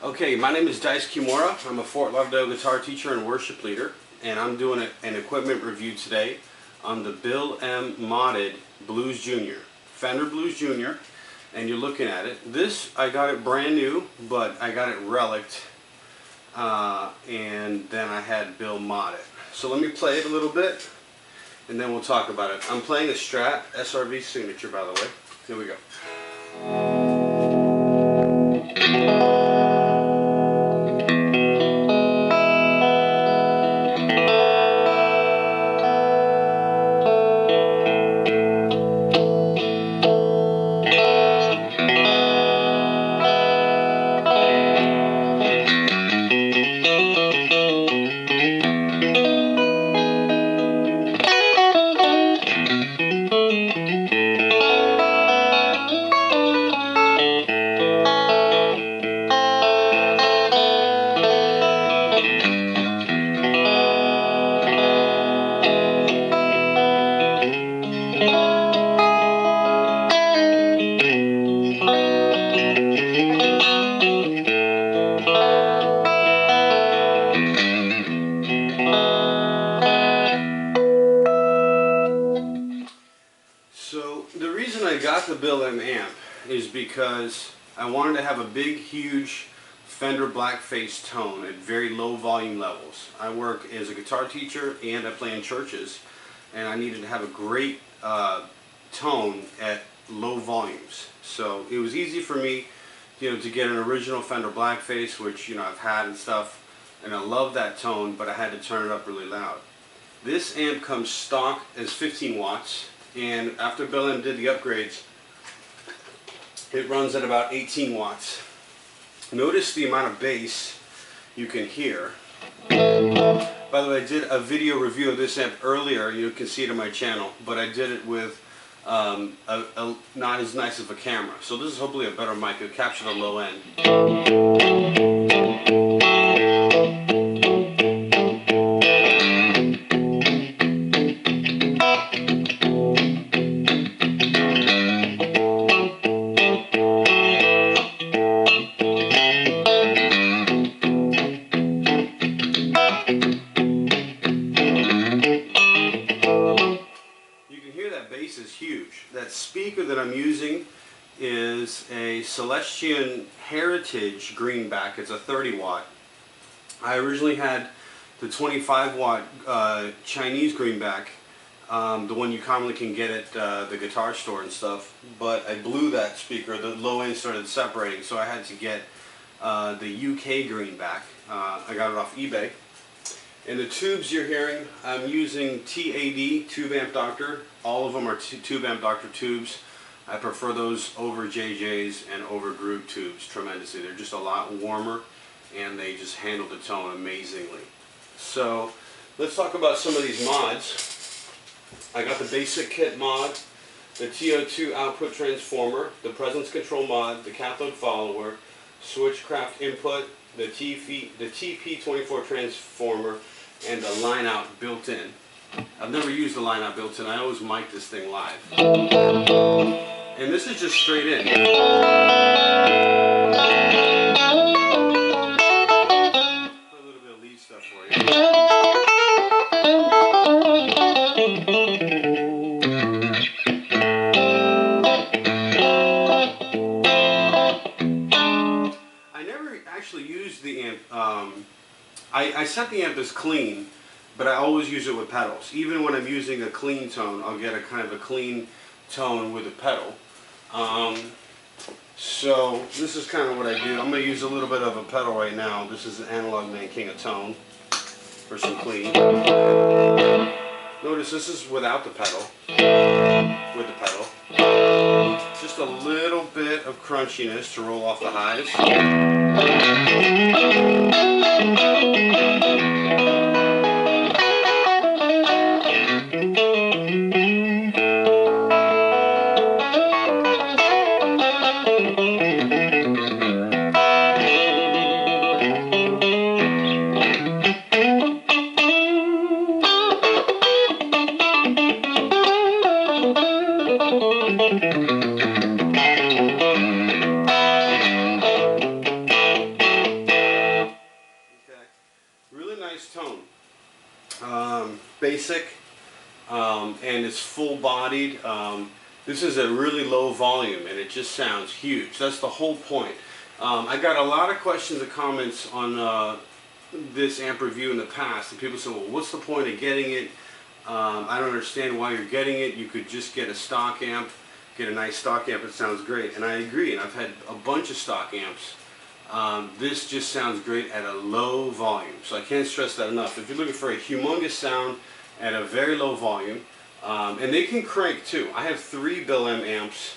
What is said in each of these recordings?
Okay, my name is Dyce Kimura. I'm a Fort Lauderdale guitar teacher and worship leader, and I'm doing an equipment review today on the Billm modded Blues Junior, Fender Blues Junior, and you're looking at it. This, I got it brand new, but I got it relicked, and then I had Bill mod it. So let me play it a little bit, and then we'll talk about it. I'm playing a Strat SRV Signature, by the way. Here we go. So the reason I got the Billm amp is because I wanted to have a big, huge Fender Blackface tone at very low volume levels. I work as a guitar teacher and I play in churches, and I needed to have a great tone at low volumes. So it was easy for me, to get an original Fender Blackface, which I've had and stuff, and I love that tone, but I had to turn it up really loud. This amp comes stock as 15 watts. And after Billm did the upgrades, it runs at about 18 watts. Notice the amount of bass you can hear. By the way, I did a video review of this amp earlier. You can see it on my channel, but I did it with not as nice of a camera. So this is hopefully a better mic. It'll capture the low end. Is huge. That speaker that I'm using is a Celestion Heritage greenback. It's a 30 watt. I originally had the 25 watt Chinese greenback, the one you commonly can get at the guitar store and stuff, but I blew that speaker. The low end started separating, so I had to get the UK greenback. I got it off eBay. And the tubes you're hearing, I'm using TAD Tube Amp Doctor. All of them are Tube Amp Doctor tubes. I prefer those over JJ's and over Groove tubes tremendously. They're just a lot warmer and they just handle the tone amazingly. So let's talk about some of these mods. I got the basic kit mod, the TO20 Output Transformer, the Presence Control mod, the Cathode Follower, Switchcraft Input, the TP24 Transformer, and the line out built in. I've never used the line out built in. I always mic this thing live. And this is just straight in. Put a little bit of lead stuff for you. I never actually used the amp. I set the amp as clean, but I always use it with pedals. Even when I'm using a clean tone, I'll get a kind of a clean tone with a pedal. So this is kind of what I do. I'm going to use a little bit of a pedal right now. This is an Analog Man King of Tone for some clean. Notice this is without the pedal. With the pedal. Just a little bit of crunchiness to roll off the highs. basic, and it's full-bodied. This is a really low volume, and it just sounds huge. That's the whole point. I got a lot of questions and comments on this amp review in the past, and people say, well, what's the point of getting it? I don't understand why you're getting it. You could just get a stock amp, get a nice stock amp. It sounds great, and I agree, and I've had a bunch of stock amps. This just sounds great at a low volume, so I can't stress that enough. If you're looking for a humongous sound at a very low volume, and they can crank too. I have 3 Billm amps.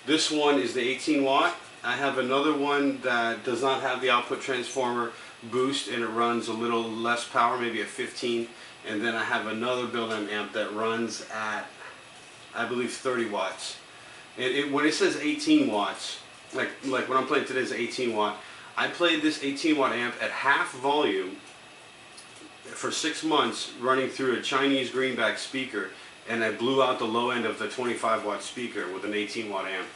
This one is the 18 watt. I have another one that does not have the output transformer boost, and it runs a little less power, maybe a 15. And then I have another Billm amp that runs at, I believe, 30 watts. And when it says 18 watts, like what I'm playing today is 18 watt. I played this 18 watt amp at half volume for 6 months, running through a Chinese greenback speaker, and I blew out the low end of the 25 watt speaker with an 18 watt amp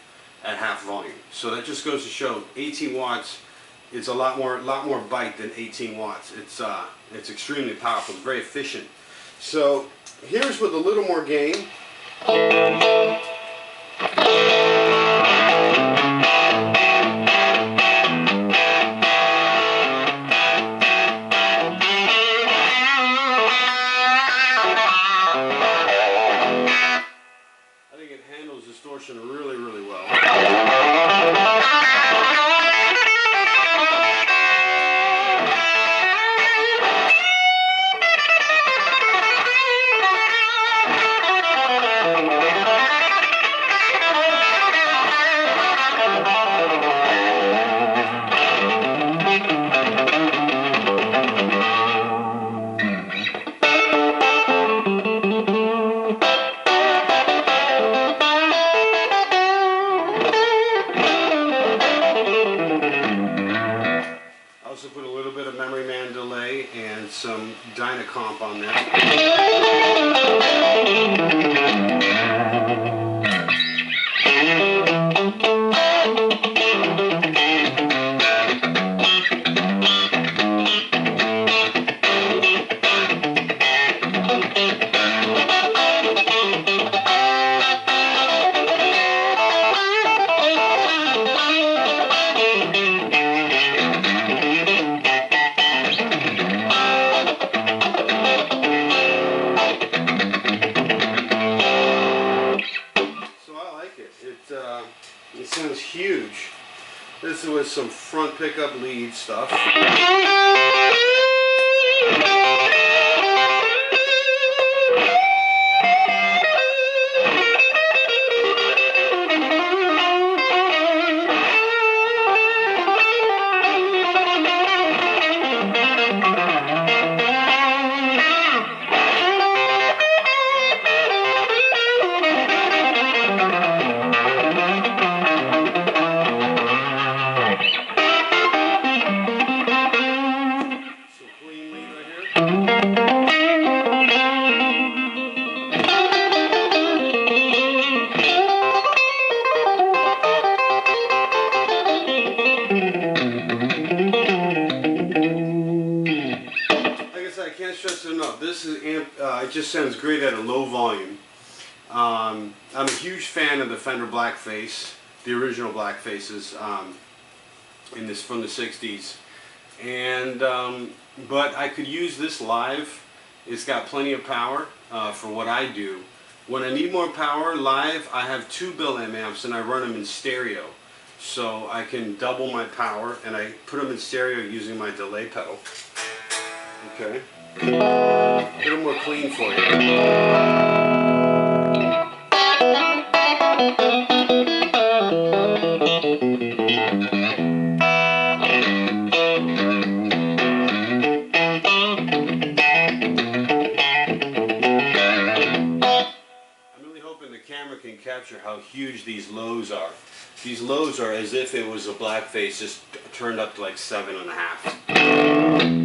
at half volume. So that just goes to show 18 watts is a lot more bite than 18 watts. It's extremely powerful, very efficient. So here's with a little more gain. I think it handles distortion really, really well. Put a little bit of Memory Man delay and some Dynacomp on there. It sounds huge. This is with some front pickup lead stuff. I can't stress it enough. This is amp. It just sounds great at a low volume. I'm a huge fan of the Fender Blackface, the original Blackfaces, in this from the '60s. And but I could use this live. It's got plenty of power for what I do. When I need more power live, I have 2 Billm amps and I run them in stereo. So I can double my power, and I put them in stereo using my delay pedal. Okay. A little more clean for you. Can capture how huge these lows are. These lows are as if it was a Blackface just turned up to like 7.5.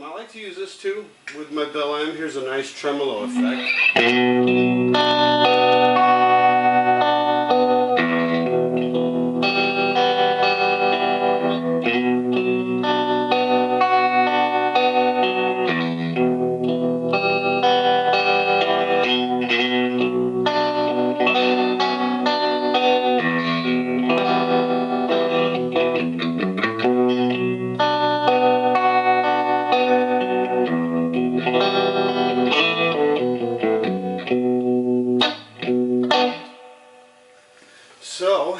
I like to use this too with my Billm. Here's a nice tremolo effect. So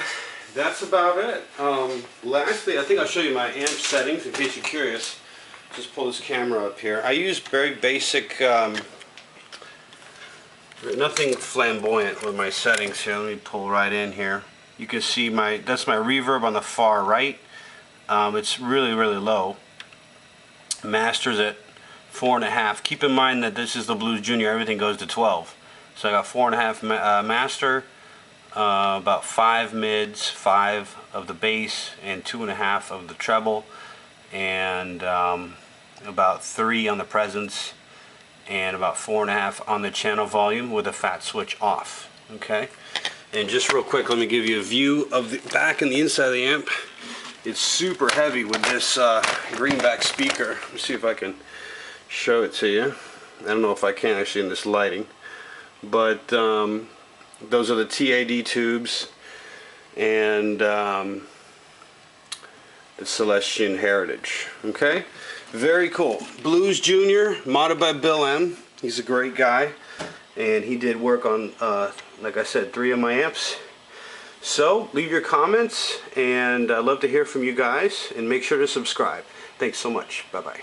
that's about it. Lastly, I think I'll show you my amp settings in case you're curious. Just pull this camera up here. I use very basic, nothing flamboyant with my settings here. Let me pull right in here. You can see that's my reverb on the far right. It's really low. Master's at 4.5. Keep in mind that this is the Blues Junior. Everything goes to 12. So I got 4.5 master. About 5 mids, 5 of the bass, and 2.5 of the treble, and about 3 on the presence, and about 4.5 on the channel volume with a fat switch off. Okay, and just real quick, let me give you a view of the back and the inside of the amp. It's super heavy with this greenback speaker. Let me see if I can show it to you. I don't know if I can actually in this lighting, but those are the TAD tubes and the Celestian Heritage. Okay, very cool. Blues Junior, modded by Billm. He's a great guy, and he did work on, like I said, 3 of my amps. So leave your comments, and I'd love to hear from you guys, and make sure to subscribe. Thanks so much. Bye bye.